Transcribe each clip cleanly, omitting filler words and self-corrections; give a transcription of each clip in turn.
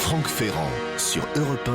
Franck Ferrand sur Europe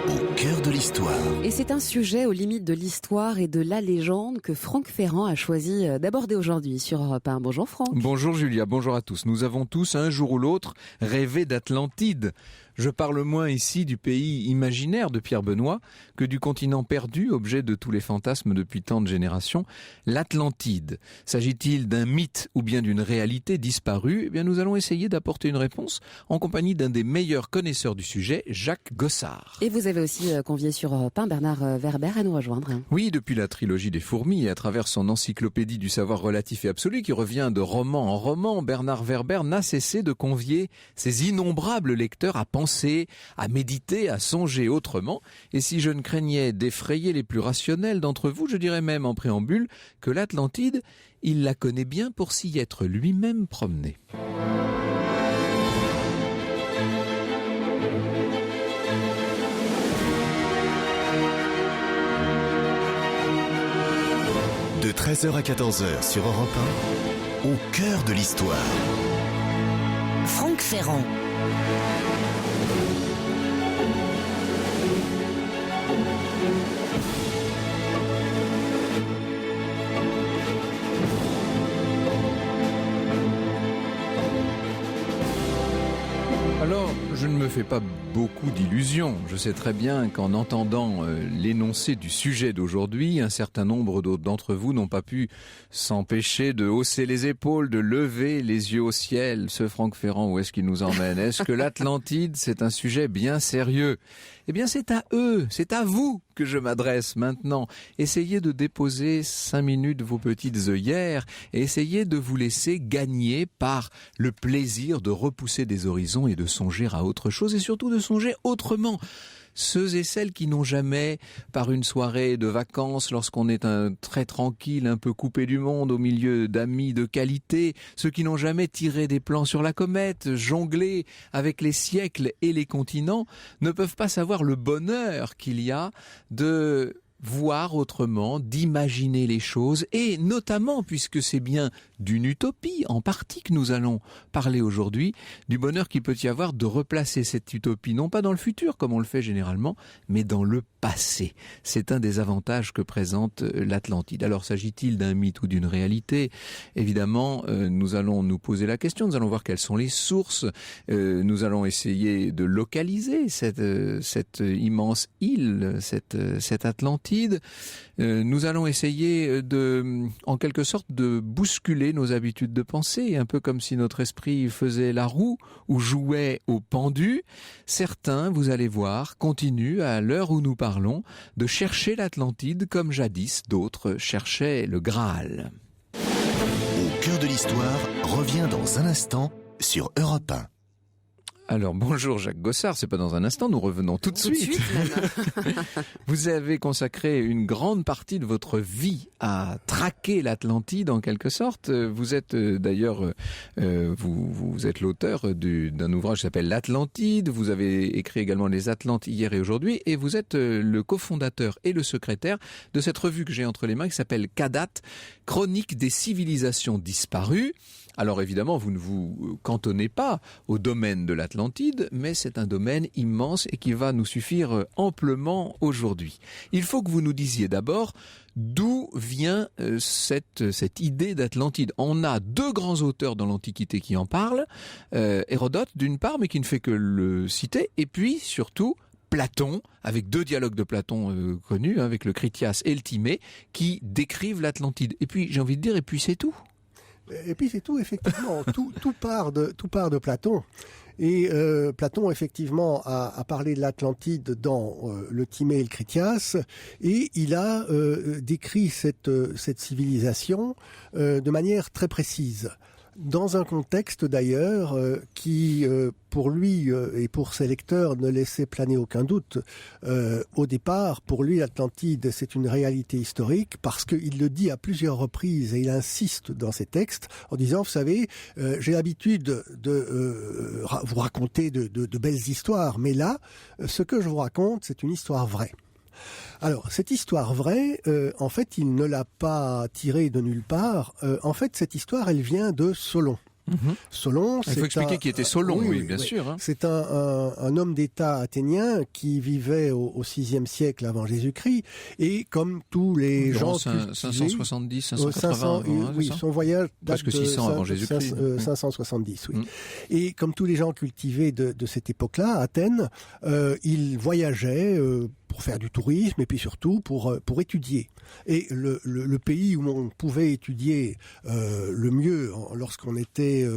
1, au cœur de l'histoire. Et c'est un sujet aux limites de l'histoire et de la légende que Franck Ferrand a choisi d'aborder aujourd'hui sur Europe 1. Bonjour Franck. Bonjour Julia, bonjour à tous. Nous avons tous, un jour ou l'autre, rêvé d'Atlantide. Je parle moins ici du pays imaginaire de Pierre Benoît que du continent perdu, objet de tous les fantasmes depuis tant de générations, l'Atlantide. S'agit-il d'un mythe ou bien d'une réalité disparue ? Eh bien, nous allons essayer d'apporter une réponse en compagnie d'un des meilleurs connaisseurs du sujet, Jacques Gossard. Et vous avez aussi convié sur Europe 1 Bernard Werber à nous rejoindre. Oui, depuis la trilogie des fourmis et à travers son encyclopédie du savoir relatif et absolu qui revient de roman en roman, Bernard Werber n'a cessé de convier ses innombrables lecteurs à penser, à méditer, à songer autrement. Et si je ne craignais d'effrayer les plus rationnels d'entre vous, je dirais même en préambule que l'Atlantide, il la connaît bien pour s'y être lui-même promené. De 13h à 14h sur Europe 1, au cœur de l'histoire. Franck Ferrand. Alors, je ne me fais pas beaucoup d'illusions. Je sais très bien qu'en entendant l'énoncé du sujet d'aujourd'hui, un certain nombre d'entre vous n'ont pas pu s'empêcher de hausser les épaules, de lever les yeux au ciel. Ce Franck Ferrand, où est-ce qu'il nous emmène ? Est-ce que l'Atlantide, c'est un sujet bien sérieux ? Eh bien, c'est à eux, c'est à vous que je m'adresse maintenant. Essayez de déposer 5 minutes vos petites œillères et essayez de vous laisser gagner par le plaisir de repousser des horizons et de songer à autre chose et surtout de songer autrement. Ceux et celles qui n'ont jamais, par une soirée de vacances, lorsqu'on est très tranquille, un peu coupé du monde, au milieu d'amis de qualité, ceux qui n'ont jamais tiré des plans sur la comète, jonglé avec les siècles et les continents, ne peuvent pas savoir le bonheur qu'il y a de voir autrement, d'imaginer les choses et notamment, puisque c'est bien d'une utopie en partie que nous allons parler aujourd'hui, du bonheur qu'il peut y avoir de replacer cette utopie non pas dans le futur comme on le fait généralement, mais dans le passé. C'est un des avantages que présente l'Atlantide. Alors s'agit-il d'un mythe ou d'une réalité ? Évidemment, nous allons nous poser la question, nous allons voir quelles sont les sources, nous allons essayer de localiser cette immense île, cette Atlantide. Nous allons essayer en quelque sorte de bousculer nos habitudes de pensée, un peu comme si notre esprit faisait la roue ou jouait au pendu. Certains, vous allez voir, continuent à l'heure où nous parlons de chercher l'Atlantide comme jadis d'autres cherchaient le Graal. Au cœur de l'histoire revient dans un instant sur Europe 1. Alors bonjour Jacques Gossard, c'est pas dans un instant, nous revenons tout de suite. Vous avez consacré une grande partie de votre vie à traquer l'Atlantide en quelque sorte. Vous êtes d'ailleurs, vous êtes l'auteur d'un ouvrage qui s'appelle l'Atlantide. Vous avez écrit également Les Atlantes hier et aujourd'hui et vous êtes le cofondateur et le secrétaire de cette revue que j'ai entre les mains qui s'appelle Kadat, Chronique des civilisations disparues. Alors évidemment, vous ne vous cantonnez pas au domaine de l'Atlantide, mais c'est un domaine immense et qui va nous suffire amplement aujourd'hui. Il faut que vous nous disiez d'abord d'où vient cette idée d'Atlantide. On a 2 grands auteurs dans l'Antiquité qui en parlent, Hérodote d'une part, mais qui ne fait que le citer, et puis surtout Platon, avec 2 dialogues de Platon connus, avec le Critias et le Timée, qui décrivent l'Atlantide. Et puis, j'ai envie de dire, et puis c'est tout. Et puis c'est tout, effectivement, tout part de Platon. Et Platon, effectivement, a parlé de l'Atlantide dans le Timée et le Critias, et il a décrit cette civilisation de manière très précise. Dans un contexte d'ailleurs qui, pour lui et pour ses lecteurs, ne laissait planer aucun doute. Au départ, pour lui, l'Atlantide, c'est une réalité historique parce qu'il le dit à plusieurs reprises et il insiste dans ses textes en disant, vous savez, j'ai l'habitude de vous raconter de belles histoires, mais là, ce que je vous raconte, c'est une histoire vraie. Alors, cette histoire vraie, en fait, il ne l'a pas tirée de nulle part. En fait, cette histoire, elle vient de Solon. Solon, Il faut expliquer qui était Solon, oui, bien sûr. C'est un homme d'État athénien qui vivait au VIe siècle avant Jésus-Christ, et comme tous les gens 570, 580, oui, son voyage date presque 600 avant Jésus-Christ. 570, oui. Et comme tous les gens cultivés de cette époque-là, à Athènes, il voyageait pour faire du tourisme et puis surtout pour étudier. Et le pays où on pouvait étudier le mieux lorsqu'on était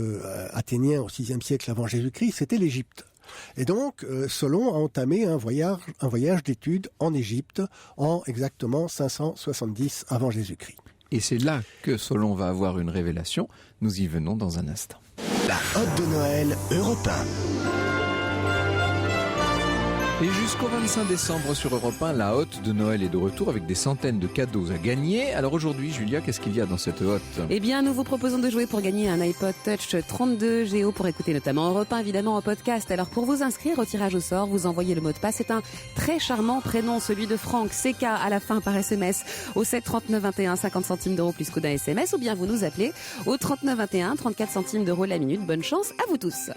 athénien au VIe siècle avant Jésus-Christ, c'était l'Égypte. Et donc, Solon a entamé un voyage d'études en Égypte en exactement 570 avant Jésus-Christ. Et c'est là que Solon va avoir une révélation. Nous y venons dans un instant. La Hotte de Noël, Europe 1. Et jusqu'au 25 décembre sur Europe 1, la Hotte de Noël est de retour avec des centaines de cadeaux à gagner. Alors aujourd'hui, Julia, qu'est-ce qu'il y a dans cette Hotte ? Eh bien, nous vous proposons de jouer pour gagner un iPod Touch 32 Géo pour écouter notamment Europe 1, évidemment en podcast. Alors pour vous inscrire au tirage au sort, vous envoyez le mot de passe. C'est un très charmant prénom, celui de Franck, CK à la fin par SMS au 7 39 21, 50 centimes d'euros plus coût d'un SMS, ou bien vous nous appelez au 39 21, 34 centimes d'euros la minute. Bonne chance à vous tous.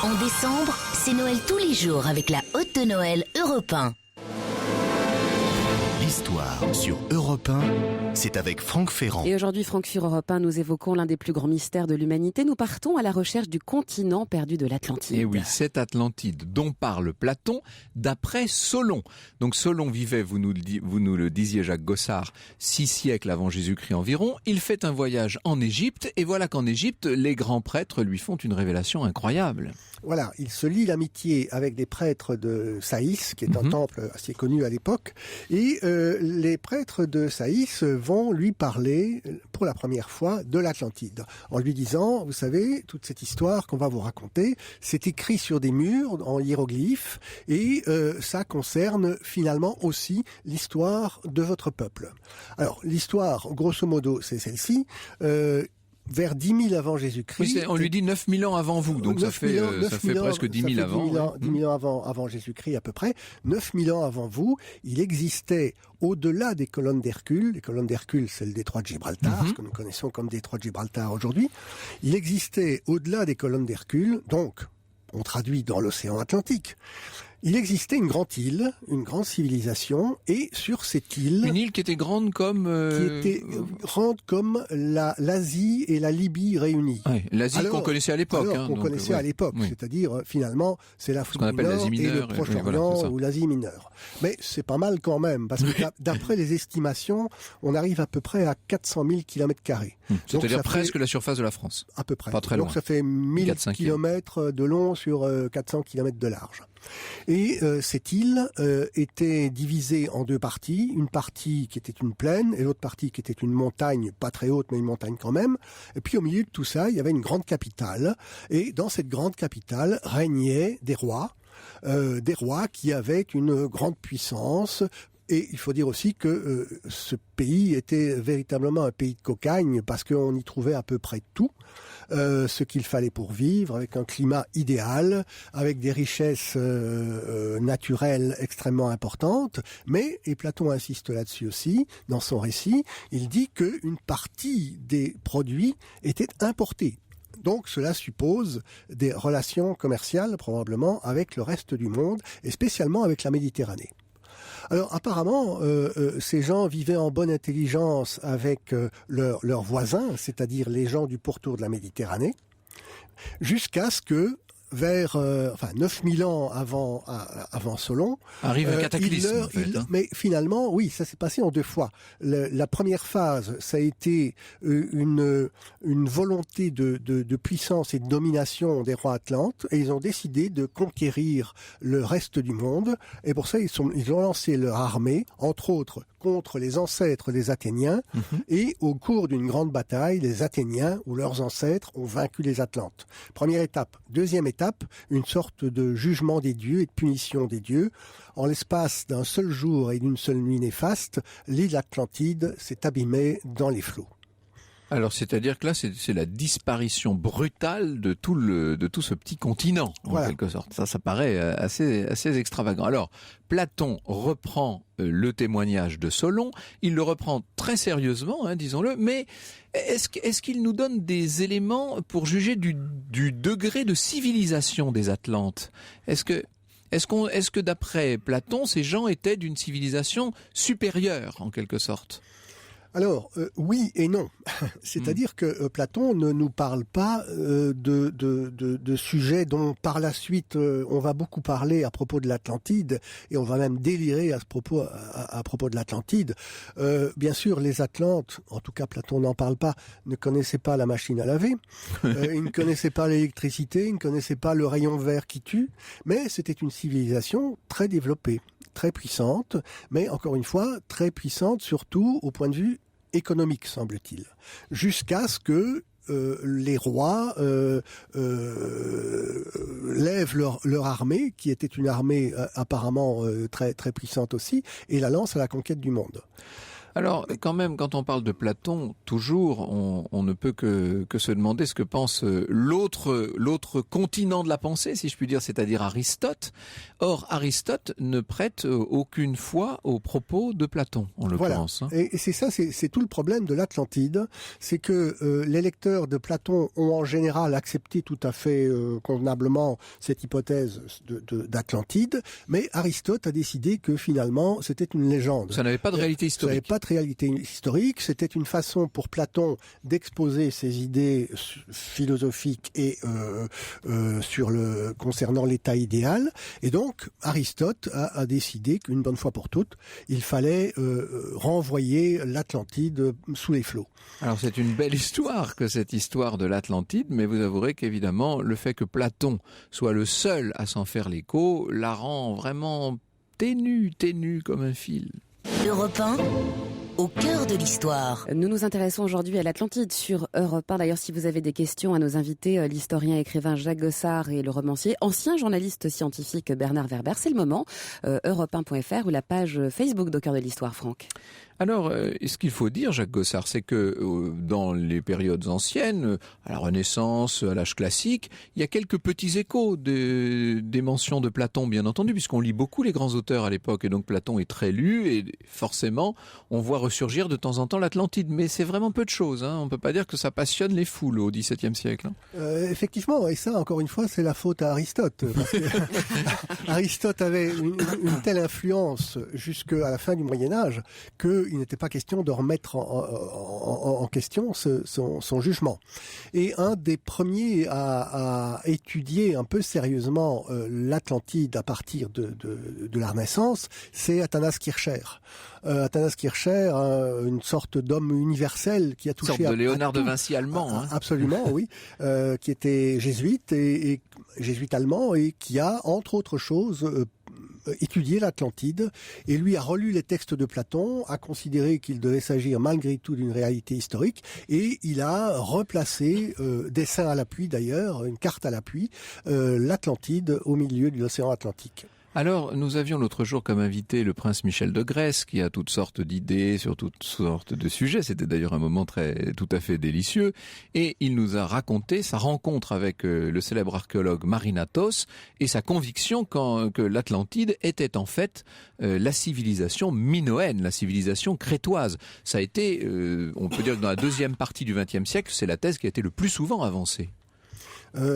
En décembre, c'est Noël tous les jours avec la Hotte de Noël Europe 1. L'histoire sur Europe 1, c'est avec Franck Ferrand. Et aujourd'hui, Franck, sur Europe 1, nous évoquons l'un des plus grands mystères de l'humanité. Nous partons à la recherche du continent perdu de l'Atlantide. Et oui, cette Atlantide dont parle Platon d'après Solon. Donc Solon vivait, vous nous le disiez Jacques Gossard, 6 siècles avant Jésus-Christ environ. Il fait un voyage en Égypte et voilà qu'en Égypte, les grands prêtres lui font une révélation incroyable. Voilà, il se lie l'amitié avec des prêtres de Saïs, qui est un temple assez connu à l'époque, et les prêtres de Saïs vont lui parler pour la première fois de l'Atlantide, en lui disant, vous savez, toute cette histoire qu'on va vous raconter, c'est écrit sur des murs en hiéroglyphes, et ça concerne finalement aussi l'histoire de votre peuple. Alors, l'histoire, grosso modo, c'est celle-ci. Vers 10 000 avant Jésus-Christ. Oui, on lui dit 9 000 ans avant vous, donc ça fait presque 10 000 avant. 10 000 ans avant Jésus-Christ à peu près. 9 000 ans avant vous, il existait au-delà des colonnes d'Hercule. Les colonnes d'Hercule, c'est le détroit de Gibraltar, ce que nous connaissons comme détroit de Gibraltar aujourd'hui. Il existait au-delà des colonnes d'Hercule, donc on traduit dans l'océan Atlantique. Il existait une grande île, une grande civilisation, et sur cette île... Une île qui était grande comme... Qui était grande comme l'Asie et la Libye réunies. Ouais, l'Asie qu'on connaissait à l'époque. Qu'on connaissait à l'époque, c'est-à-dire finalement c'est l'Afrique du Nord et le Proche-Orient ou l'Asie mineure. Mais c'est pas mal quand même, parce que d'après les estimations, on arrive à peu près à 400 000 km². C'est-à-dire presque la surface de la France. À peu près. Pas très loin. Donc ça fait 1000 km de long sur 400 km de large. Et cette île était divisée en deux parties, une partie qui était une plaine et l'autre partie qui était une montagne, pas très haute mais une montagne quand même. Et puis au milieu de tout ça, il y avait une grande capitale, et dans cette grande capitale régnaient des rois qui avaient une grande puissance. Et il faut dire aussi que ce pays était véritablement un pays de cocagne, parce qu'on y trouvait à peu près tout, ce qu'il fallait pour vivre, avec un climat idéal, avec des richesses naturelles extrêmement importantes. Mais, et Platon insiste là-dessus aussi, dans son récit, il dit qu'une partie des produits était importée. Donc cela suppose des relations commerciales probablement avec le reste du monde, et spécialement avec la Méditerranée. Alors apparemment, ces gens vivaient en bonne intelligence avec leurs voisins, c'est-à-dire les gens du pourtour de la Méditerranée, jusqu'à ce que vers 9000 ans avant Solon arrive le cataclysme. Mais finalement, oui, ça s'est passé en deux fois. La première phase, ça a été une volonté de puissance et de domination des rois atlantes, et ils ont décidé de conquérir le reste du monde. Et pour ça, ils ont lancé leur armée, entre autres contre les ancêtres des Athéniens, et au cours d'une grande bataille, les Athéniens ou leurs ancêtres ont vaincu les Atlantes. Première étape. Deuxième étape, une sorte de jugement des dieux et de punition des dieux. En l'espace d'un seul jour et d'une seule nuit néfaste, l'île Atlantide s'est abîmée dans les flots. Alors, c'est-à-dire que là, c'est la disparition brutale de tout ce petit continent, en quelque sorte. Ça paraît assez extravagant. Alors, Platon reprend le témoignage de Solon. Il le reprend très sérieusement, disons-le. Mais est-ce qu'il nous donne des éléments pour juger du degré de civilisation des Atlantes ? Est-ce que d'après Platon, ces gens étaient d'une civilisation supérieure, en quelque sorte ? Alors, oui et non. C'est-à-dire que Platon ne nous parle pas de sujets dont par la suite on va beaucoup parler à propos de l'Atlantide, et on va même délirer à propos de l'Atlantide. Bien sûr, les Atlantes, en tout cas Platon n'en parle pas, ne connaissaient pas la machine à laver, ils ne connaissaient pas l'électricité, ils ne connaissaient pas le rayon vert qui tue, mais c'était une civilisation très développée, très puissante, mais encore une fois, très puissante surtout au point de vue économique, semble-t-il, jusqu'à ce que les rois lèvent leur armée, qui était une armée apparemment très, très puissante aussi, et la lancent à la conquête du monde. Alors, quand même, quand on parle de Platon, toujours, on ne peut que se demander ce que pense l'autre continent de la pensée, si je puis dire, c'est-à-dire Aristote. Or, Aristote ne prête aucune foi aux propos de Platon, en l'occurrence. Voilà. Et c'est ça, c'est tout le problème de l'Atlantide, c'est que les lecteurs de Platon ont en général accepté tout à fait convenablement cette hypothèse d'Atlantide, mais Aristote a décidé que finalement, c'était une légende. Ça n'avait pas de réalité historique. Réalité historique, c'était une façon pour Platon d'exposer ses idées philosophiques et concernant l'état idéal. Et donc, Aristote a décidé qu'une bonne fois pour toutes, il fallait renvoyer l'Atlantide sous les flots. Alors, c'est une belle histoire que cette histoire de l'Atlantide, mais vous avouerez qu'évidemment, le fait que Platon soit le seul à s'en faire l'écho la rend vraiment ténue comme un fil. Europe 1, au cœur de l'histoire. Nous nous intéressons aujourd'hui à l'Atlantide sur Europe 1. D'ailleurs, si vous avez des questions à nos invités, l'historien et écrivain Jacques Gossard et le romancier, ancien journaliste scientifique Bernard Werber, c'est le moment. Europe1.fr ou la page Facebook d'Au cœur de l'histoire, Franck. Alors, ce qu'il faut dire, Jacques Gossard, c'est que dans les périodes anciennes, à la Renaissance, à l'âge classique, il y a quelques petits échos des mentions de Platon, bien entendu, puisqu'on lit beaucoup les grands auteurs à l'époque, et donc Platon est très lu, et forcément, on voit ressurgir de temps en temps l'Atlantide. Mais c'est vraiment peu de choses, hein. On ne peut pas dire que ça passionne les foules au XVIIe siècle. Effectivement, et ça, encore une fois, c'est la faute à Aristote. Parce que Aristote avait une telle influence jusqu'à la fin du Moyen-Âge qu'il n'était pas question de remettre en question son jugement. Et un des premiers à étudier un peu sérieusement l'Atlantide à partir de la Renaissance, c'est Athanas Kircher. Athanas Kircher, une sorte d'homme universel qui a touché une sorte de Léonard de Vinci allemand. Absolument, oui. Qui était jésuite et jésuite allemand et qui a, entre autres choses, étudié l'Atlantide et lui a relu les textes de Platon, a considéré qu'il devait s'agir malgré tout d'une réalité historique et il a replacé, dessin à l'appui d'ailleurs, une carte à l'appui, l'Atlantide au milieu de l'océan Atlantique. Alors, nous avions l'autre jour comme invité le prince Michel de Grèce, qui a toutes sortes d'idées sur toutes sortes de sujets. C'était d'ailleurs un moment tout à fait délicieux. Et il nous a raconté sa rencontre avec le célèbre archéologue Marinatos et sa conviction que l'Atlantide était en fait la civilisation minoenne, la civilisation crétoise. Ça a été, on peut dire que dans la deuxième partie du XXe siècle, c'est la thèse qui a été le plus souvent avancée.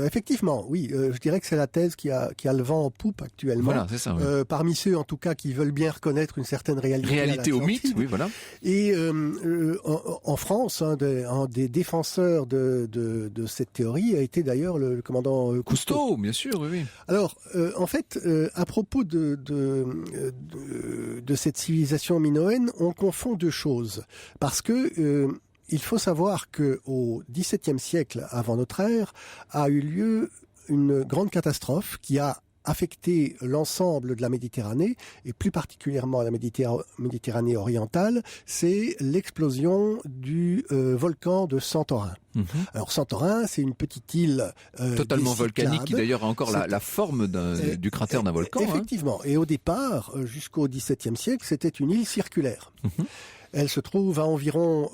Effectivement, oui. Je dirais que c'est la thèse qui a le vent en poupe actuellement. Voilà, c'est ça. Oui. Parmi ceux, en tout cas, qui veulent bien reconnaître une certaine réalité. Réalité au mythe, oui, voilà. Et en France, un des défenseurs de cette théorie a été d'ailleurs le commandant Cousteau. Bien sûr, oui. Alors, en fait, à propos de cette civilisation minoenne, on confond deux choses. Parce que il faut savoir qu'au XVIIe siècle avant notre ère a eu lieu une grande catastrophe qui a affecté l'ensemble de la Méditerranée et plus particulièrement la Méditerranée orientale, c'est l'explosion du volcan de Santorin. Alors Santorin, c'est une petite île totalement volcanique qui d'ailleurs a encore la forme du cratère d'un volcan. Effectivement. Et au départ, jusqu'au XVIIe siècle, c'était une île circulaire. Elle se trouve à environ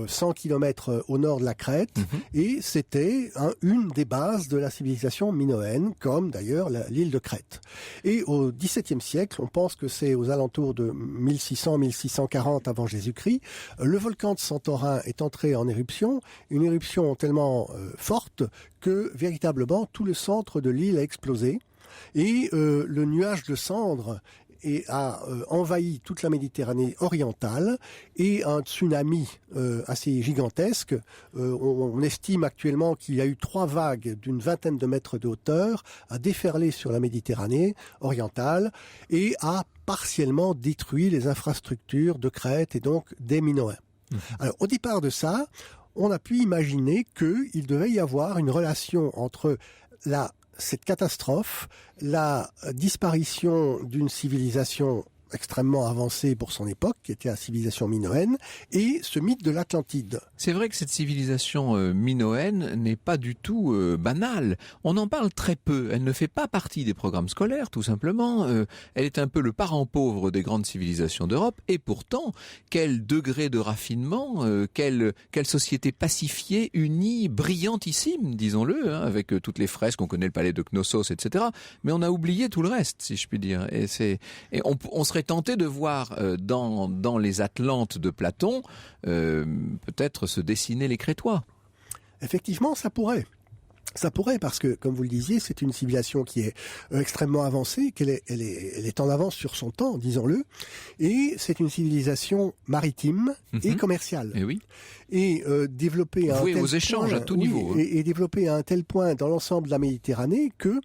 100 km au nord de la Crète, et c'était une des bases de la civilisation minoenne, comme d'ailleurs l'île de Crète. Et au XVIIe siècle, on pense que c'est aux alentours de 1600-1640 avant Jésus-Christ, le volcan de Santorin est entré en éruption, une éruption tellement forte que véritablement tout le centre de l'île a explosé, et le nuage de cendres a envahi toute la Méditerranée orientale, et un tsunami assez gigantesque. On estime actuellement qu'il y a eu 3 vagues d'une vingtaine de mètres de hauteur a déferlé sur la Méditerranée orientale et a partiellement détruit les infrastructures de Crète et donc des Minoens. Alors, au départ de ça, on a pu imaginer qu'il devait y avoir une relation entre cette catastrophe, la disparition d'une civilisation extrêmement avancée pour son époque, qui était la civilisation minoenne, et ce mythe de l'Atlantide. C'est vrai que cette civilisation minoenne n'est pas du tout banale. On en parle très peu. Elle ne fait pas partie des programmes scolaires, tout simplement. Elle est un peu le parent pauvre des grandes civilisations d'Europe. Et pourtant, quel degré de raffinement, quelle société pacifiée, unie, brillantissime, disons-le, avec toutes les fresques, on connaît le palais de Knossos, etc. Mais on a oublié tout le reste, si je puis dire. Et on serait tenté de voir dans les Atlantes de Platon peut-être se dessiner les Crétois. Effectivement, ça pourrait. Ça pourrait, parce que, comme vous le disiez, c'est une civilisation qui est extrêmement avancée, elle est en avance sur son temps, disons-le, et c'est une civilisation maritime et commerciale. Et oui. Et développée à un tel point, aux échanges à tout niveau. Et développée à un tel point dans l'ensemble de la Méditerranée que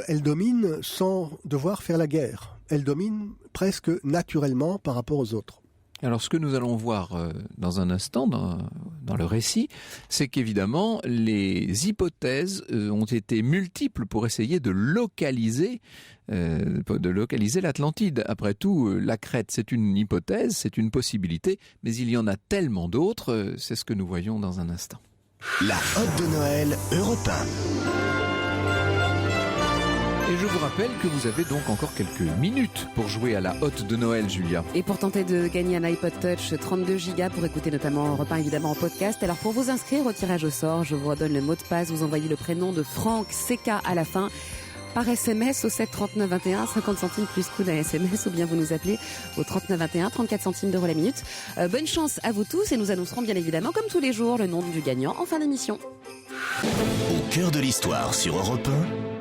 elle domine sans devoir faire la guerre. Elle domine presque naturellement par rapport aux autres. Alors ce que nous allons voir dans un instant dans le récit, c'est qu'évidemment les hypothèses ont été multiples pour essayer de localiser l'Atlantide. Après tout, la Crète, c'est une hypothèse, c'est une possibilité, mais il y en a tellement d'autres, c'est ce que nous voyons dans un instant. La Hotte de Noël, Europe 1. Et je vous rappelle que vous avez donc encore quelques minutes pour jouer à la Hotte de Noël, Julia. Et pour tenter de gagner un iPod Touch 32 Go pour écouter notamment Europe 1 évidemment en podcast. Alors pour vous inscrire au tirage au sort, je vous redonne le mot de passe. Vous envoyez le prénom de Franck CK à la fin par SMS au 7 39 21, 50 centimes plus coût d'un SMS, ou bien vous nous appelez au 39 21, 34 centimes d'euros la minute. Bonne chance à vous tous et nous annoncerons bien évidemment, comme tous les jours, le nom du gagnant en fin d'émission. Au cœur de l'histoire sur Europe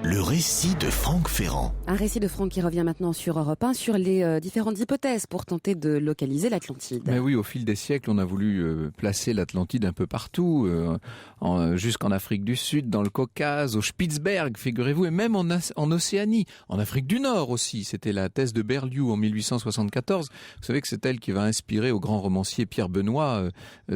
1, le récit de Franck Ferrand. Un récit de Franck qui revient maintenant sur Europe 1 sur les différentes hypothèses pour tenter de localiser l'Atlantide. Mais oui, au fil des siècles, on a voulu placer l'Atlantide un peu partout, jusqu'en Afrique du Sud, dans le Caucase, au Spitzberg, figurez-vous, et même en Océanie, en Afrique du Nord aussi. C'était la thèse de Berliou en 1874. Vous savez que c'est elle qui va inspirer au grand romancier Pierre Benoît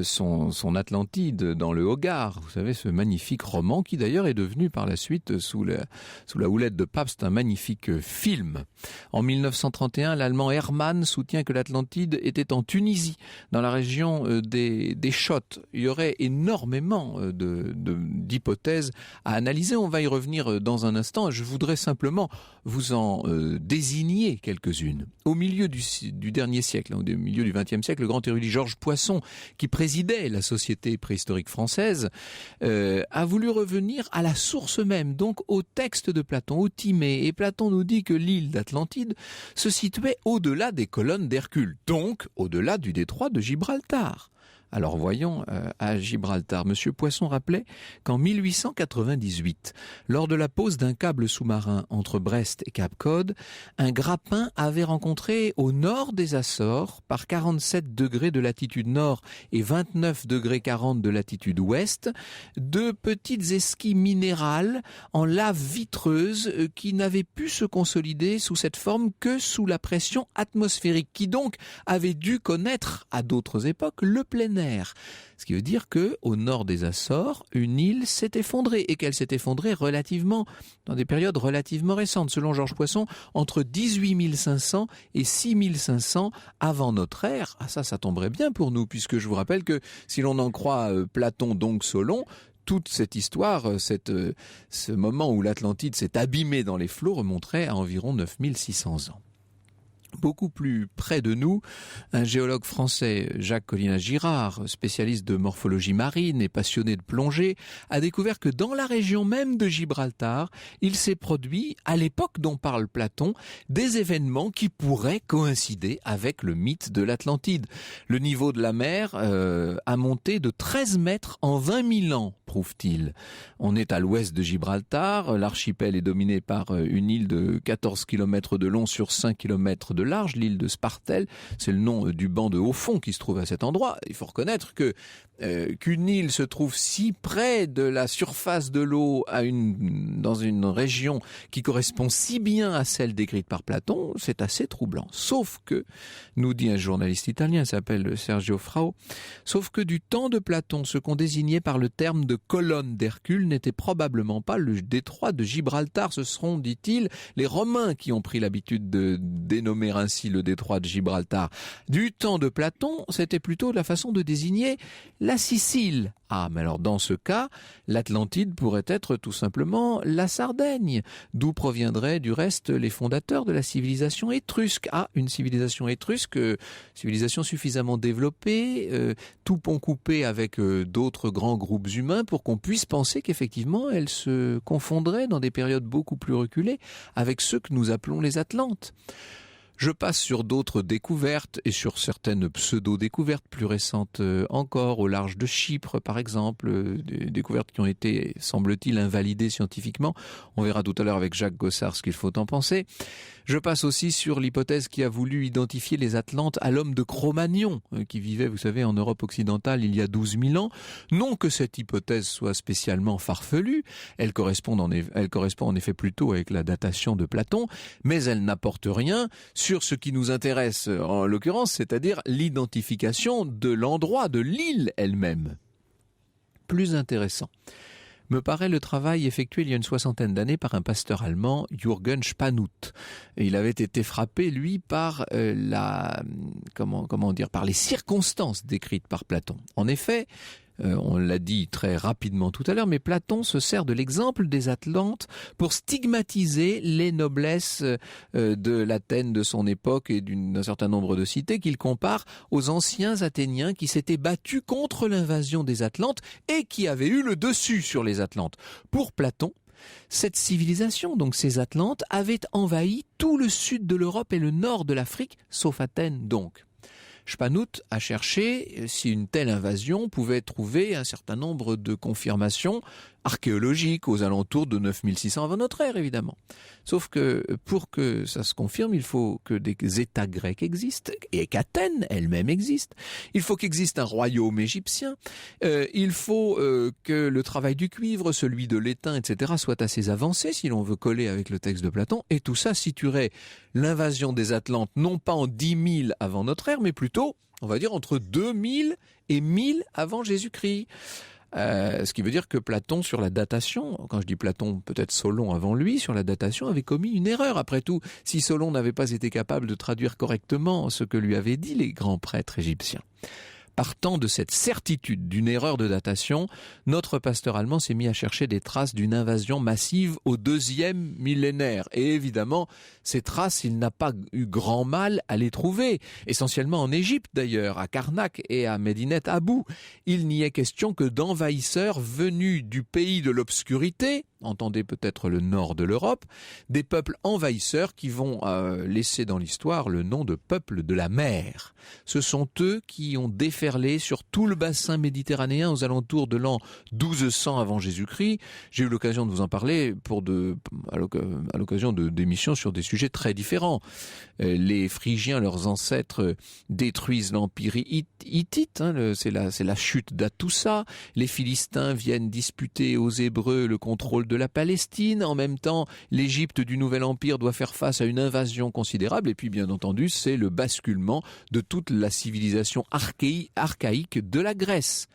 son Atlantide dans le Hogar. Vous savez, ce magnifique roman qui d'ailleurs est devenu par la suite, sous la houlette de Pabst, un magnifique film. En 1931, l'Allemand Hermann soutient que l'Atlantide était en Tunisie, dans la région des Chotes. Il y aurait énormément d'hypothèses à analyser. On va y revenir dans un instant. Je voudrais simplement vous en désigner quelques-unes. Au milieu du dernier siècle, au milieu du XXe siècle, le grand érudit Georges Poisson, qui présidait la Société préhistorique française, a voulu revenir à la source même, donc au texte de Platon, au Timée. Et Platon nous dit que l'île d'Atlantide se situait au-delà des colonnes d'Hercule, donc au-delà du détroit de Gibraltar. Alors voyons à Gibraltar. Monsieur Poisson rappelait qu'en 1898, lors de la pose d'un câble sous-marin entre Brest et Cap Cod, un grappin avait rencontré au nord des Açores, par 47 degrés de latitude nord et 29 degrés 40 de latitude ouest, de petites esquilles minérales en lave vitreuse qui n'avaient pu se consolider sous cette forme que sous la pression atmosphérique, qui donc avait dû connaître à d'autres époques le plein air. Ce qui veut dire que, au nord des Açores, une île s'est effondrée et qu'elle s'est effondrée dans des périodes relativement récentes. Selon Georges Poisson, entre 18 500 et 6 500 avant notre ère. Ah ça tomberait bien pour nous, puisque je vous rappelle que si l'on en croit Platon, donc Solon, toute cette histoire, ce moment où l'Atlantide s'est abîmée dans les flots remonterait à environ 9600 ans. Beaucoup plus près de nous, un géologue français, Jacques Collina-Girard, spécialiste de morphologie marine et passionné de plongée, a découvert que dans la région même de Gibraltar, il s'est produit, à l'époque dont parle Platon, des événements qui pourraient coïncider avec le mythe de l'Atlantide. Le niveau de la mer a monté de 13 mètres en 20 000 ans, prouve-t-il. On est à l'ouest de Gibraltar, l'archipel est dominé par une île de 14 km de long sur 5 km de large, l'île de Spartel, c'est le nom du banc de haut fond qui se trouve à cet endroit. Il faut reconnaître que qu'une île se trouve si près de la surface de l'eau dans une région qui correspond si bien à celle décrite par Platon, c'est assez troublant. Sauf que, nous dit un journaliste italien, il s'appelle Sergio Frao, sauf que du temps de Platon, ce qu'on désignait par le terme de colonne d'Hercule n'était probablement pas le détroit de Gibraltar. Ce seront, dit-il, les Romains qui ont pris l'habitude de dénommer ainsi le détroit de Gibraltar. Du temps de Platon, c'était plutôt la façon de désigner la Sicile. Ah, mais alors dans ce cas, l'Atlantide pourrait être tout simplement la Sardaigne, d'où proviendraient du reste les fondateurs de la civilisation étrusque. Ah, une civilisation étrusque, civilisation suffisamment développée, tout pont coupé avec d'autres grands groupes humains pour qu'on puisse penser qu'effectivement elle se confondrait dans des périodes beaucoup plus reculées avec ceux que nous appelons les Atlantes. Je passe sur d'autres découvertes et sur certaines pseudo-découvertes plus récentes encore, au large de Chypre par exemple, des découvertes qui ont été, semble-t-il, invalidées scientifiquement. On verra tout à l'heure avec Jacques Gossard ce qu'il faut en penser. Je passe aussi sur l'hypothèse qui a voulu identifier les Atlantes à l'homme de Cro-Magnon, qui vivait, vous savez, en Europe occidentale il y a 12 000 ans. Non que cette hypothèse soit spécialement farfelue, elle correspond en effet plutôt avec la datation de Platon, mais elle n'apporte rien sur ce qui nous intéresse en l'occurrence, c'est-à-dire l'identification de l'endroit, de l'île elle-même. Plus intéressant me paraît le travail effectué il y a une 60aine d'années par un pasteur allemand, Jürgen Spanut. Et il avait été frappé, lui, par par les circonstances décrites par Platon. En effet, on l'a dit très rapidement tout à l'heure, mais Platon se sert de l'exemple des Atlantes pour stigmatiser les noblesses de l'Athènes de son époque et d'un certain nombre de cités qu'il compare aux anciens Athéniens qui s'étaient battus contre l'invasion des Atlantes et qui avaient eu le dessus sur les Atlantes. Pour Platon, cette civilisation, donc ces Atlantes, avaient envahi tout le sud de l'Europe et le nord de l'Afrique, sauf Athènes donc. Spanut a cherché si une telle invasion pouvait trouver un certain nombre de confirmations archéologiques aux alentours de 9600 avant notre ère, évidemment. Sauf que pour que ça se confirme, il faut que des États grecs existent et qu'Athènes elle-même existe. Il faut qu'existe un royaume égyptien. Il faut que le travail du cuivre, celui de l'étain, etc. soit assez avancé si l'on veut coller avec le texte de Platon. Et tout ça situerait l'invasion des Atlantes non pas en 10 000 avant notre ère, mais plutôt, on va dire, entre 2000 et 1000 avant Jésus-Christ. Ce qui veut dire que Platon, sur la datation, quand je dis Platon, peut-être Solon avant lui, sur la datation, avait commis une erreur. Après tout, si Solon n'avait pas été capable de traduire correctement ce que lui avaient dit les grands prêtres égyptiens. Partant de cette certitude d'une erreur de datation, notre pasteur allemand s'est mis à chercher des traces d'une invasion massive au 2e millénaire. Et évidemment, ces traces, il n'a pas eu grand mal à les trouver. Essentiellement en Égypte d'ailleurs, à Karnak et à Medinet Abou. Il n'y est question que d'envahisseurs venus du pays de l'obscurité, entendez peut-être le nord de l'Europe, des peuples envahisseurs qui vont laisser dans l'histoire le nom de peuples de la mer. Ce sont eux qui ont déferlé sur tout le bassin méditerranéen aux alentours de l'an 1200 avant Jésus-Christ. J'ai eu l'occasion de vous en parler à l'occasion d'émissions sur des sujets très différents. Les Phrygiens, leurs ancêtres, détruisent l'empire hittite, c'est la chute d'Atoussa. Les Philistins viennent disputer aux Hébreux le contrôle de la Palestine. En même temps, l'Égypte du Nouvel Empire doit faire face à une invasion considérable. Et puis, bien entendu, c'est le basculement de toute la civilisation archaïque de la Grèce.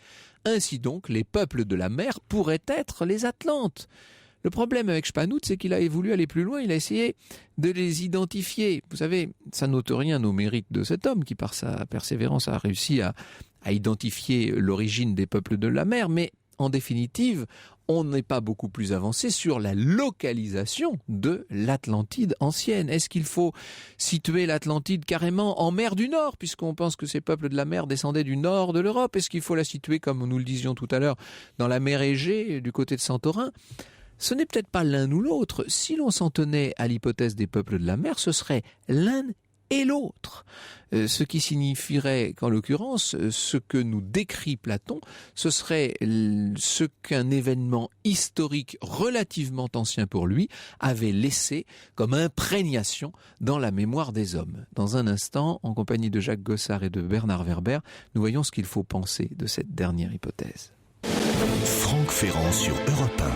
Ainsi donc, les peuples de la mer pourraient être les Atlantes. Le problème avec Spanut, c'est qu'il a voulu aller plus loin, il a essayé de les identifier. Vous savez, ça n'ôte rien au mérite de cet homme qui, par sa persévérance, a réussi à identifier l'origine des peuples de la mer, mais en définitive, on n'est pas beaucoup plus avancé sur la localisation de l'Atlantide ancienne. Est-ce qu'il faut situer l'Atlantide carrément en mer du Nord, puisqu'on pense que ces peuples de la mer descendaient du nord de l'Europe? Est-ce qu'il faut la situer, comme nous le disions tout à l'heure, dans la mer Égée, du côté de Santorin? Ce n'est peut-être pas l'un ou l'autre. Si l'on s'en tenait à l'hypothèse des peuples de la mer, ce serait l'un et l'autre. Ce qui signifierait qu'en l'occurrence, ce que nous décrit Platon, ce serait ce qu'un événement historique relativement ancien pour lui avait laissé comme imprégnation dans la mémoire des hommes. Dans un instant, en compagnie de Jacques Gossard et de Bernard Werber, nous voyons ce qu'il faut penser de cette dernière hypothèse. Franck Ferrand sur Europe 1.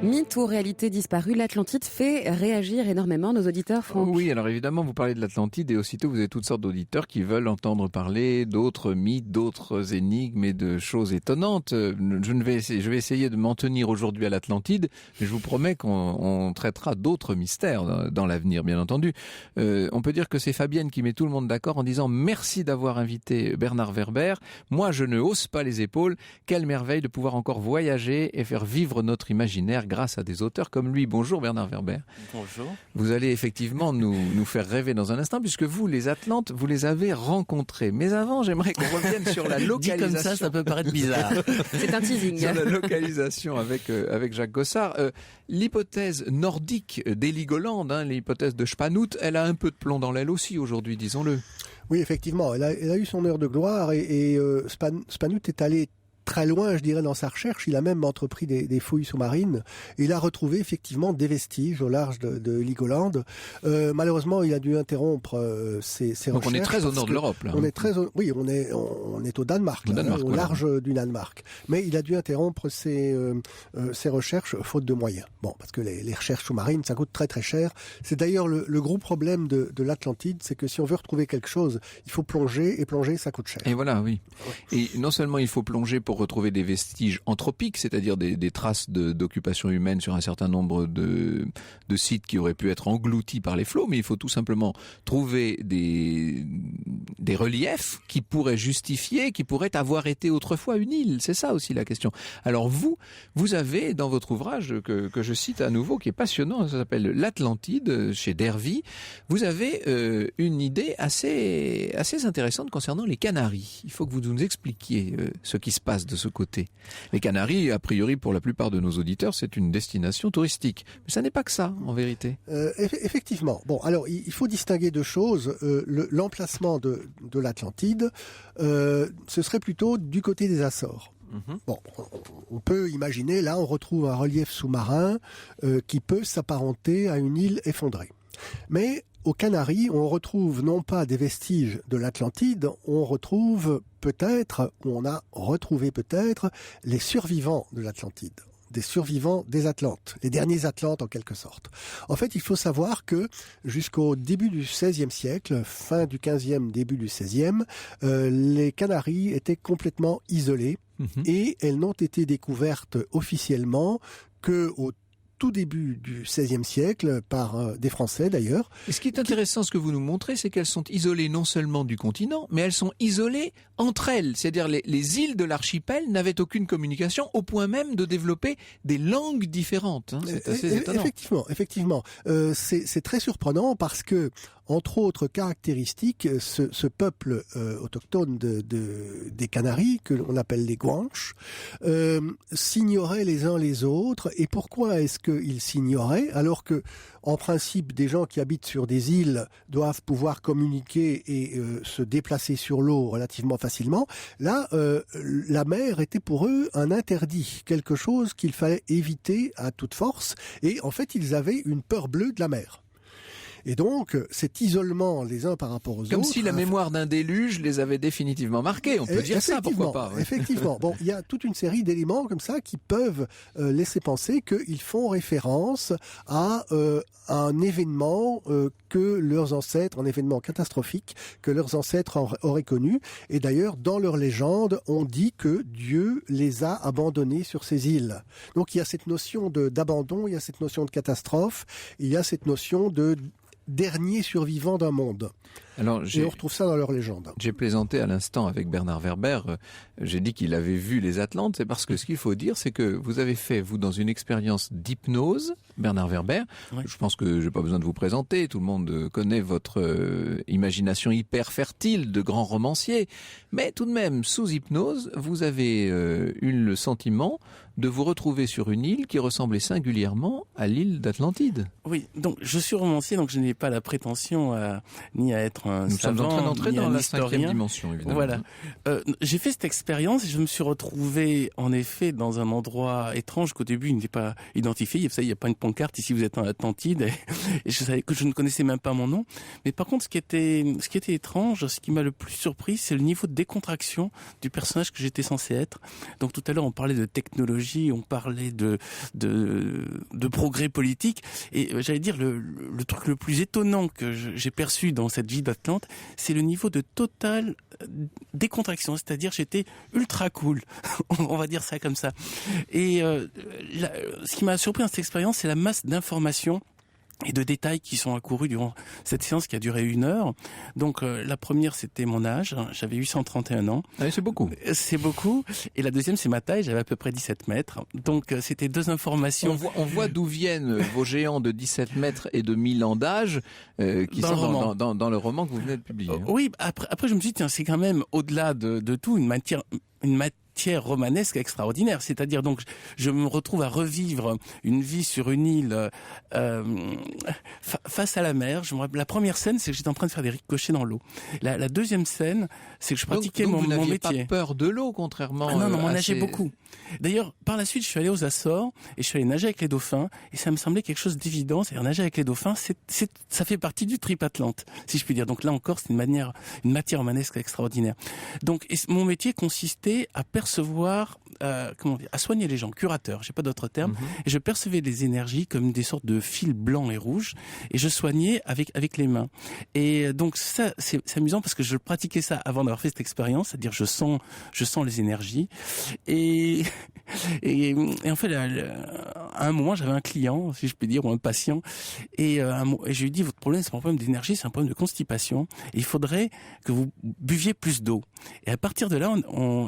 Mythe ou réalité disparue, l'Atlantide fait réagir énormément nos auditeurs, Franck. Oui, alors évidemment, vous parlez de l'Atlantide et aussitôt vous avez toutes sortes d'auditeurs qui veulent entendre parler d'autres mythes, d'autres énigmes et de choses étonnantes. Je vais essayer de m'en tenir aujourd'hui à l'Atlantide, mais je vous promets qu'on traitera d'autres mystères dans l'avenir, bien entendu. On peut dire que c'est Fabienne qui met tout le monde d'accord en disant merci d'avoir invité Bernard Werber. Moi, je ne hausse pas les épaules. Quelle merveille de pouvoir encore voyager et faire vivre notre imaginaire grâce à des auteurs comme lui. Bonjour Bernard Werber. Bonjour. Vous allez effectivement nous faire rêver dans un instant, puisque vous, les Atlantes, vous les avez rencontrés. Mais avant, j'aimerais qu'on revienne sur la localisation. Dit comme ça peut paraître bizarre. C'est un teasing. Sur la localisation avec Jacques Gossard. L'hypothèse nordique d'Heligoland, l'hypothèse de Spanhout, elle a un peu de plomb dans l'aile aussi aujourd'hui, disons-le. Oui, effectivement, elle a eu son heure de gloire et Spanhout est allé très loin, je dirais, dans sa recherche. Il a même entrepris des fouilles sous-marines. Il a retrouvé effectivement des vestiges au large de Heligoland. Malheureusement, il a dû interrompre ses recherches. Donc on est très au nord de l'Europe, là. On est au Danemark, au large du Danemark. Mais il a dû interrompre ses recherches faute de moyens. Bon, parce que les recherches sous-marines, ça coûte très très cher. C'est d'ailleurs le gros problème de l'Atlantide, c'est que si on veut retrouver quelque chose, il faut plonger, et plonger, ça coûte cher. Et voilà, oui. Et non seulement il faut plonger pour retrouver des vestiges anthropiques, c'est-à-dire des traces d'occupation humaine sur un certain nombre de sites qui auraient pu être engloutis par les flots, mais il faut tout simplement trouver des reliefs qui pourraient justifier, qui pourraient avoir été autrefois une île. C'est ça aussi la question. Alors vous avez dans votre ouvrage que je cite à nouveau, qui est passionnant, ça s'appelle l'Atlantide chez Dervy, vous avez une idée assez intéressante concernant les Canaries. Il faut que vous nous expliquiez ce qui se passe de ce côté. Les Canaries, a priori pour la plupart de nos auditeurs, c'est une destination touristique. Mais ça n'est pas que ça, en vérité. Effectivement. Bon, alors il faut distinguer deux choses. L'emplacement de l'Atlantide, ce serait plutôt du côté des Açores. Bon, on peut imaginer, là on retrouve un relief sous-marin qui peut s'apparenter à une île effondrée. Mais aux Canaries, on retrouve non pas des vestiges de l'Atlantide, on a retrouvé peut-être les survivants de l'Atlantide, des survivants des Atlantes, les derniers Atlantes en quelque sorte. En fait, il faut savoir que jusqu'au début du XVIe siècle, fin du XVe, début du XVIe, les Canaries étaient complètement isolées et elles n'ont été découvertes officiellement qu'au tout début du XVIe siècle, par des Français d'ailleurs. Et ce qui est intéressant, ce que vous nous montrez, c'est qu'elles sont isolées non seulement du continent, mais elles sont isolées entre elles. C'est-à-dire les îles de l'archipel n'avaient aucune communication, au point même de développer des langues différentes. C'est assez étonnant. Effectivement. C'est très surprenant parce que, entre autres caractéristiques, ce peuple autochtone des Canaries, que l'on appelle les Guanches, s'ignoraient les uns les autres. Et pourquoi est-ce qu'ils s'ignoraient, alors que, en principe, des gens qui habitent sur des îles doivent pouvoir communiquer et se déplacer sur l'eau relativement facilement. Là, la mer était pour eux un interdit, quelque chose qu'il fallait éviter à toute force. Et en fait, ils avaient une peur bleue de la mer. Et donc, cet isolement les uns par rapport aux autres... Comme si la mémoire d'un déluge les avait définitivement marqués, on peut dire ça, pourquoi pas. Ouais. Effectivement. Bon, il y a toute une série d'éléments comme ça qui peuvent laisser penser qu'ils font référence à un événement que leurs ancêtres, un événement catastrophique que leurs ancêtres auraient connu. Et d'ailleurs, dans leur légende, on dit que Dieu les a abandonnés sur ces îles. Donc, il y a cette notion d'abandon, il y a cette notion de catastrophe, il y a cette notion de dernier survivant d'un monde. Alors, et on retrouve ça dans leur légende. J'ai plaisanté à l'instant avec Bernard Werber. J'ai dit qu'il avait vu les Atlantes. C'est parce que ce qu'il faut dire, c'est que vous avez fait, vous, dans une expérience d'hypnose, Bernard Werber. Oui. Je pense que j'ai pas besoin de vous présenter. Tout le monde connaît votre imagination hyper fertile de grand romancier. Mais tout de même, sous hypnose, vous avez eu le sentiment de vous retrouver sur une île qui ressemblait singulièrement à l'île d'Atlantide. Oui, donc je suis romancier, donc je n'ai pas la prétention ni à être un Nous sommes en train savant, d'entrer ni dans un la 5e historien. dimension, évidemment. Voilà. J'ai fait cette expérience et je me suis retrouvé en effet dans un endroit étrange qu'au début il n'était pas identifié. Vous savez, il n'y a pas une pancarte ici, vous êtes en Atlantide et je savais que je ne connaissais même pas mon nom. Mais par contre, ce qui était étrange, ce qui m'a le plus surpris, c'est le niveau de décontraction du personnage que j'étais censé être. Donc tout à l'heure, on parlait de technologie, on parlait de progrès politique et j'allais dire le truc le plus étonnant que j'ai perçu dans cette vie d'Atlante, c'est le niveau de totale décontraction, c'est-à-dire j'étais ultra cool, on va dire ça comme ça. Et ce qui m'a surpris dans cette expérience, c'est la masse d'informations et de détails qui sont accourus durant cette séance qui a duré 1 heure. Donc la première, c'était mon âge, j'avais 831 ans. Ah, c'est beaucoup. C'est beaucoup. Et la deuxième, c'est ma taille, j'avais à peu près 17 mètres. Donc c'était 2 informations. On voit d'où viennent vos géants de 17 mètres et de 1000 ans d'âge qui sont dans le roman que vous venez de publier. Oui, après je me suis dit, tiens, c'est quand même au-delà de tout une matière romanesque extraordinaire, c'est-à-dire donc je me retrouve à revivre une vie sur une île face à la mer. La première scène, c'est que j'étais en train de faire des ricochets dans l'eau. La deuxième scène, c'est que je pratiquais donc mon métier. Pas peur de l'eau, contrairement. Non, on nageait beaucoup. D'ailleurs, par la suite, je suis allé aux Açores et je suis allé nager avec les dauphins et ça me semblait quelque chose d'évident. C'est-à-dire nager avec les dauphins, ça fait partie du trip Atlante, si je puis dire. Donc là encore, c'est une matière romanesque extraordinaire. Donc mon métier consistait à percevoir, à soigner les gens, curateur, j'ai pas d'autre terme, et je percevais les énergies comme des sortes de fils blancs et rouges, et je soignais avec les mains. Et donc ça, c'est amusant parce que je pratiquais ça avant d'avoir fait cette expérience, c'est-à-dire je sens les énergies, et en fait, à un moment, j'avais un client, si je puis dire, ou un patient, et je lui ai dit, votre problème, c'est pas un problème d'énergie, c'est un problème de constipation, et il faudrait que vous buviez plus d'eau. Et à partir de là,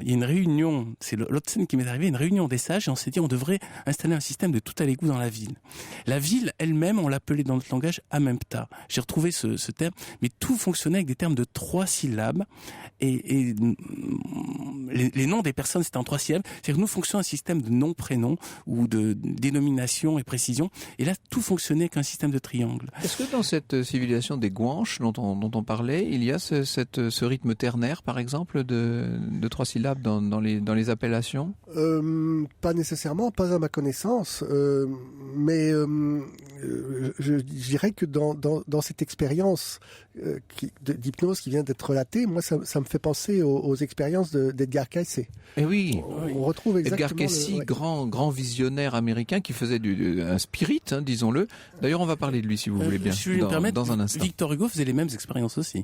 il y a une réunion, c'est l'autre scène qui m'est arrivée, une réunion des sages, et on s'est dit, on devrait installer un système de tout à l'égout dans la ville. La ville elle-même, on l'appelait dans notre langage Amempta. J'ai retrouvé ce terme, mais tout fonctionnait avec des termes de 3 syllabes, et les noms des personnes, c'était en 3 syllabes. C'est-à-dire que nous fonctionnons un système de nom-prénom, ou de dénomination et précision, et là, tout fonctionnait avec un système de triangle. Est-ce que dans cette civilisation des Guanches dont on parlait, il y a ce rythme ternaire, par exemple, de 3 syllabes dans les appellations? Pas nécessairement, pas à ma connaissance, mais je dirais que dans cette expérience d'hypnose qui vient d'être relatée, moi ça me fait penser aux expériences d'Edgar Cayce. Eh oui, on retrouve exactement Edgar Cayce, grand visionnaire américain qui faisait un spirit, disons-le. D'ailleurs, on va parler de lui si vous voulez bien, si je me permettre, dans un instant. Victor Hugo faisait les mêmes expériences aussi.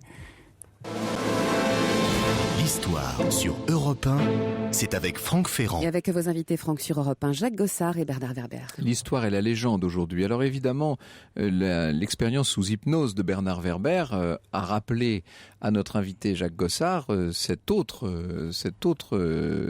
L'histoire sur Europe 1, c'est avec Franck Ferrand. Et avec vos invités Franck sur Europe 1, Jacques Gossard et Bernard Werber. L'histoire et la légende aujourd'hui. Alors évidemment, l'expérience sous hypnose de Bernard Werber a rappelé à notre invité Jacques Gossard cet autre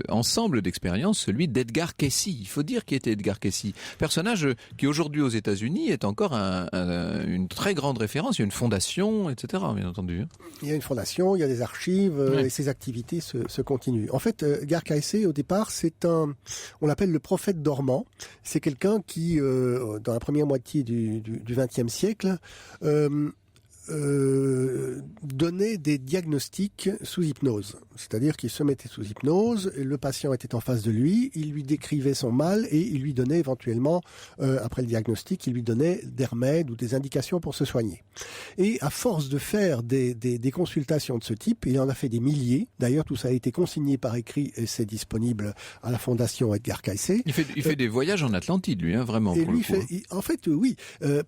ensemble d'expériences, celui d'Edgar Cayce. Il faut dire qui était Edgar Cayce. Personnage qui aujourd'hui aux États-Unis est encore une très grande référence. Il y a une fondation, etc. Bien entendu. Il y a une fondation, il y a des archives et ses activités se continuent. En fait, Edgar Cayce, au départ, on l'appelle le prophète dormant. C'est quelqu'un qui, dans la première moitié du XXe siècle, donnait des diagnostics sous hypnose. C'est-à-dire qu'il se mettait sous hypnose, le patient était en face de lui, il lui décrivait son mal et il lui donnait éventuellement, après le diagnostic, il lui donnait des remèdes ou des indications pour se soigner. Et à force de faire des consultations de ce type, il en a fait des milliers. D'ailleurs, tout ça a été consigné par écrit et c'est disponible à la Fondation Edgar Cayce. Il fait des voyages en Atlantide, lui, vraiment. Et pour lui le coup. en fait, oui,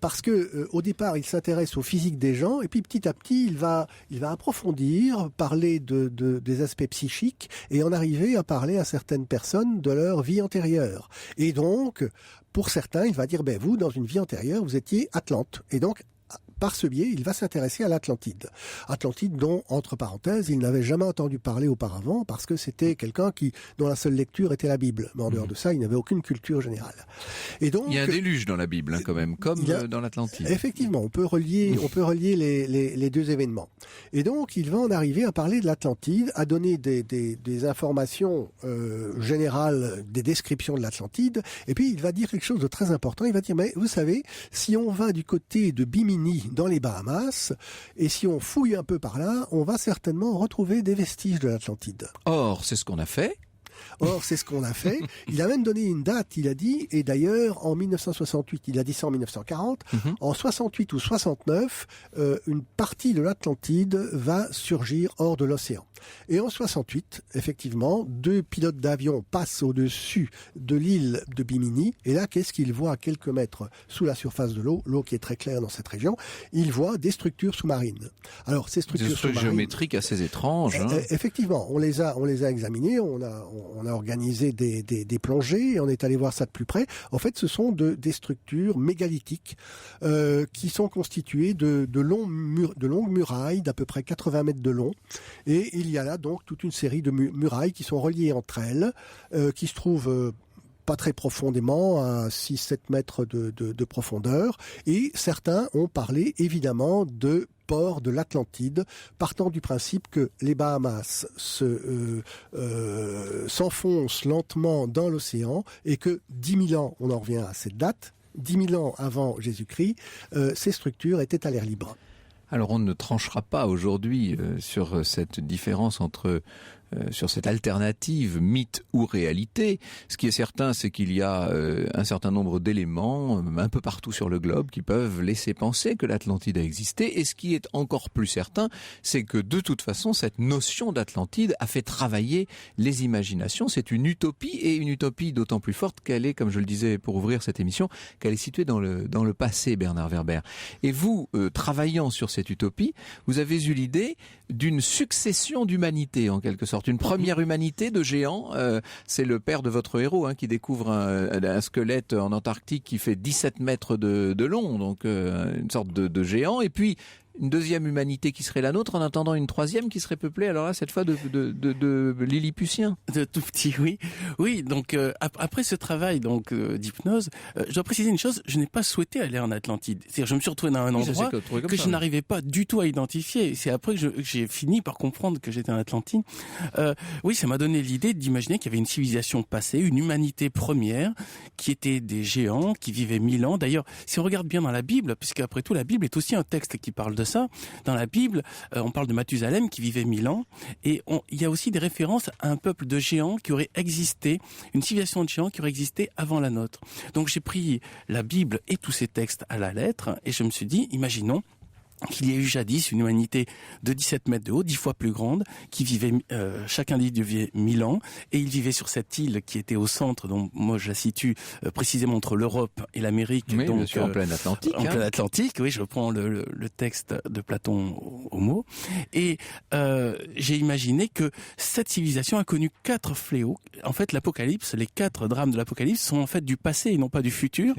parce que au départ, il s'intéresse au physique des gens. Et puis petit à petit, il va approfondir, parler des aspects psychiques et en arriver à parler à certaines personnes de leur vie antérieure. Et donc, pour certains, il va dire, vous, dans une vie antérieure, vous étiez Atlante. Et donc, par ce biais, il va s'intéresser à l'Atlantide. Atlantide dont, entre parenthèses, il n'avait jamais entendu parler auparavant parce que c'était quelqu'un dont la seule lecture était la Bible. Mais en dehors de ça, il n'avait aucune culture générale. Et donc, il y a un déluge dans la Bible, quand même, comme dans l'Atlantide. Effectivement, on peut relier les deux événements. Et donc, il va en arriver à parler de l'Atlantide, à donner des informations générales, des descriptions de l'Atlantide, et puis il va dire quelque chose de très important. Il va dire, mais vous savez, si on va du côté de Bimini, dans les Bahamas, et si on fouille un peu par là, on va certainement retrouver des vestiges de l'Atlantide. Or, c'est ce qu'on a fait. Il a même donné une date, il a dit, et d'ailleurs en 1968, il a dit ça en 1940, en 68 ou 69, une partie de l'Atlantide va surgir hors de l'océan. Et en 68, effectivement, 2 pilotes d'avion passent au-dessus de l'île de Bimini, et là, qu'est-ce qu'ils voient à quelques mètres sous la surface de l'eau qui est très claire dans cette région? Ils voient des structures sous-marines. Alors, ces structures sous-marines, géométriques assez étranges. Effectivement, on les a examinées, on a organisé des plongées, et on est allé voir ça de plus près. En fait, ce sont des structures mégalithiques qui sont constituées de longues murailles d'à peu près 80 mètres de long, et il y a là donc toute une série de murailles qui sont reliées entre elles, qui se trouvent pas très profondément, à 6-7 mètres de profondeur, et certains ont parlé évidemment de port de l'Atlantide, partant du principe que les Bahamas s'enfoncent lentement dans l'océan, et que 10 000 ans, on en revient à cette date, 10 000 ans avant Jésus-Christ, ces structures étaient à l'air libre. Alors on ne tranchera pas aujourd'hui sur cette différence sur cette alternative mythe ou réalité. Ce qui est certain, c'est qu'il y a un certain nombre d'éléments un peu partout sur le globe qui peuvent laisser penser que l'Atlantide a existé. Et ce qui est encore plus certain, c'est que de toute façon, cette notion d'Atlantide a fait travailler les imaginations. C'est une utopie, et une utopie d'autant plus forte qu'elle est, comme je le disais pour ouvrir cette émission, qu'elle est située dans le passé, Bernard Werber. Et vous, travaillant sur cette utopie, vous avez eu l'idée d'une succession d'humanités, en quelque sorte. Une première humanité de géants, c'est le père de votre héros qui découvre un squelette en Antarctique qui fait 17 mètres de long, donc une sorte de géant, et puis une deuxième humanité qui serait la nôtre, en attendant une troisième qui serait peuplée, alors là, cette fois de Lilliputiens. De tout petit, oui. Oui, donc après ce travail d'hypnose, je dois préciser une chose, je n'ai pas souhaité aller en Atlantide. C'est-à-dire, je me suis retrouvé dans un endroit que je n'arrivais pas du tout à identifier. C'est après que j'ai fini par comprendre que j'étais en Atlantide. Oui, ça m'a donné l'idée d'imaginer qu'il y avait une civilisation passée, une humanité première, qui était des géants, qui vivaient 1000 ans. D'ailleurs, si on regarde bien dans la Bible, puisque après tout, la Bible est aussi un texte qui parle de ça. Dans la Bible, on parle de Mathusalem qui vivait 1000 ans, et il y a aussi des références à un peuple de géants qui aurait existé, une civilisation de géants qui aurait existé avant la nôtre. Donc j'ai pris la Bible et tous ces textes à la lettre, et je me suis dit, imaginons qu'il y a eu jadis une humanité de 17 mètres de haut, 10 fois plus grande, qui vivait, chaque individu vivait 1000 ans, et il vivait sur cette île qui était au centre, donc moi je la situe précisément entre l'Europe et l'Amérique. Oui, donc bien sûr, en plein Atlantique. En plein Atlantique, oui, je prends le texte de Platon au mot. Et j'ai imaginé que cette civilisation a connu 4 fléaux. En fait, l'Apocalypse, les 4 drames de l'Apocalypse sont en fait du passé et non pas du futur.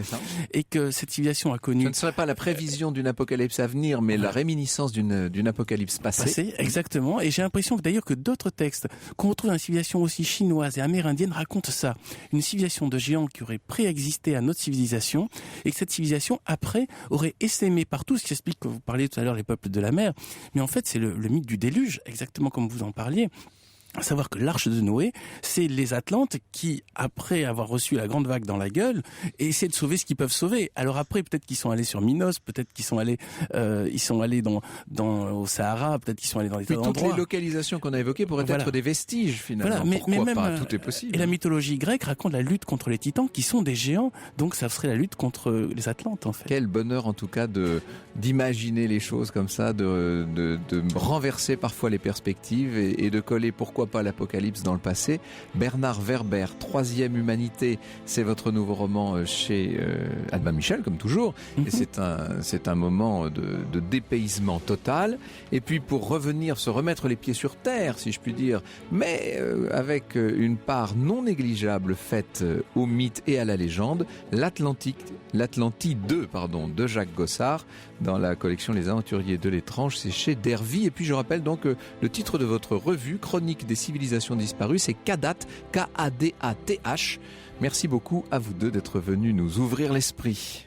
Et que cette civilisation a connu... Ce ne serait pas la prévision d'une apocalypse à venir, mais la réminiscence d'une apocalypse passée. Exactement. Et j'ai l'impression que d'ailleurs que d'autres textes qu'on retrouve dans la civilisation aussi chinoise et amérindienne racontent ça. Une civilisation de géants qui aurait préexisté à notre civilisation, et que cette civilisation, après, aurait essaimé partout, ce qui explique que vous parliez tout à l'heure les peuples de la mer. Mais en fait, c'est le mythe du déluge, exactement comme vous en parliez. À savoir que l'arche de Noé, c'est les Atlantes qui, après avoir reçu la grande vague dans la gueule, essaient de sauver ce qu'ils peuvent sauver. Alors après, peut-être qu'ils sont allés sur Minos, peut-être qu'ils sont allés, au Sahara, peut-être qu'ils sont allés dans des tas d'endroits. Toutes les localisations qu'on a évoquées pourraient être des vestiges, finalement. Voilà, Pourquoi même, pas? Tout est possible. Et la mythologie grecque raconte la lutte contre les titans, qui sont des géants, donc ça serait la lutte contre les Atlantes, en fait. Quel bonheur, en tout cas, d'imaginer les choses comme ça, de renverser parfois les perspectives et de coller, pourquoi pourquoi pas l'Apocalypse dans le passé. Bernard Werber, Troisième Humanité, c'est votre nouveau roman chez Albin Michel, comme toujours. Et c'est un moment de dépaysement total. Et puis pour se remettre les pieds sur terre, si je puis dire, mais avec une part non négligeable faite au mythe et à la légende, l'Atlantide 2, de Jacques Gossard, dans la collection Les Aventuriers de l'étrange, c'est chez Dervy. Et puis je rappelle donc le titre de votre revue, Chronique des civilisations disparues, c'est Kadat, K-A-D-A-T-H. Merci beaucoup à vous deux d'être venus nous ouvrir l'esprit.